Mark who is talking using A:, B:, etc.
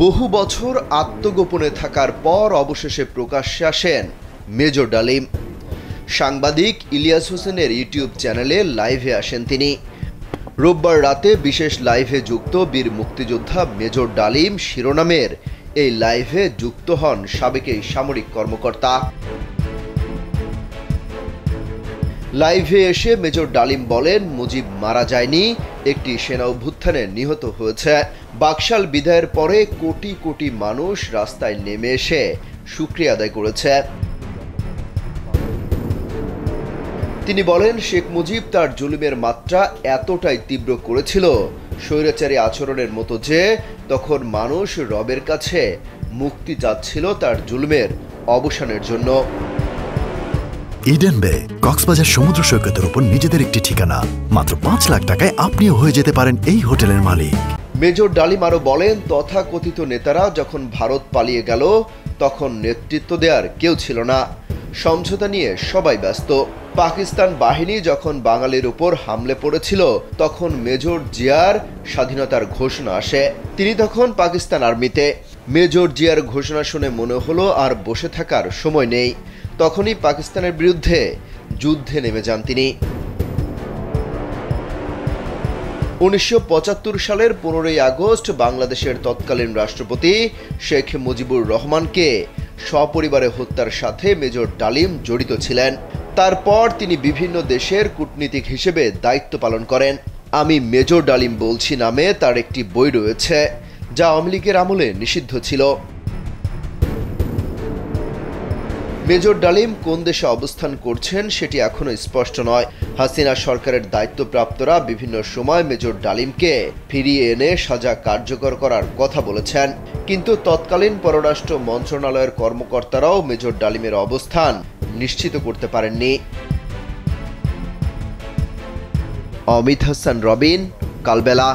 A: বহু বছর আত্মগোপনে থাকার পর অবশেষে প্রকাশ্যে আসেন মেজর ডালিম। সাংবাদিক ইলিয়াস হোসেনের ইউটিউব চ্যানেলে লাইভে আসেন তিনি। রোববার রাতে বিশেষ লাইভে যুক্ত বীর মুক্তিযোদ্ধা মেজর ডালিম শিরোনামের এই লাইভে যুক্ত হন সাবেক এই সামরিক কর্মকর্তা। লাইভে এসে মেজর ডালিম বলেন, মুজিব মারা যায়নি, একটি সেনা অভ্যুত্থানে নিহত হয়েছে। বাকশাল বিদায়ের পরে কোটি কোটি মানুষ রাস্তায় নেমে এসে শুকরিয়া আদায় করেছে। তিনি বলেন, শেখ মুজিব তার জুলুমের মাত্রা এতটাই তীব্র করেছিল স্বৈরাচারী আচরণের মতো যে তখন মানুষ রবের কাছে মুক্তি চাচ্ছিল তার জুলুমের অবসানের জন্য।
B: ইডেন বে কক্সবাজার সমুদ্র সৈকতের উপর নিজেদের একটি ঠিকানা। মাত্র ৫ লাখ টাকায় আপনিও হয়ে যেতে পারেন এই হোটেলের মালিক।
A: মেজর ডালিম আরো বলেন, তথাকথিত নেতারা যখন ভারত পালিয়ে গেল তখন নেতৃত্ব দেওয়ার কেউ ছিল না, সমঝোতা নিয়ে সবাই ব্যস্ত। পাকিস্তান বাহিনী যখন বাঙালির উপর হামলে পড়েছিল তখন মেজর জিয়ার স্বাধীনতার ঘোষণা আসে। তিনি তখন পাকিস্তান আর্মিতে। মেজর জিয়ার ঘোষণা শুনে মনে হলো আর বসে থাকার সময় নেই। তখনই পাকিস্তানের বিরুদ্ধে যুদ্ধে নেমে যান তিনি। ১৯৭৫ সালের ১৫ই আগস্ট বাংলাদেশের তৎকালীন রাষ্ট্রপতি শেখ মুজিবুর রহমানকে সপরিবারে হত্যার সাথে মেজর ডালিম জড়িত ছিলেন। তারপর তিনি বিভিন্ন দেশের কূটনীতিক হিসেবে দায়িত্ব পালন করেন। আমি মেজর ডালিম বলছি নামে তার একটি বই রয়েছে, যা আওয়ামী লীগের আমলে নিষিদ্ধ ছিল। মেজর ডালিম কোন দেশে অবস্থান করছেন সেটি এখনো স্পষ্ট নয়। হাসিনা সরকারের দায়িত্বপ্রাপ্তরা বিভিন্ন সময় মেজর ডালিমকে ফিরিয়ে এনে সাজা কার্যকর করার কথা বলেছেন, কিন্তু তৎকালীন পররাষ্ট্র মন্ত্রণালয়ের কর্মকর্তারাও মেজর ডালিমের অবস্থান নিশ্চিত করতে পারেননি। অমিত হাসান রবিন, কালবেলা।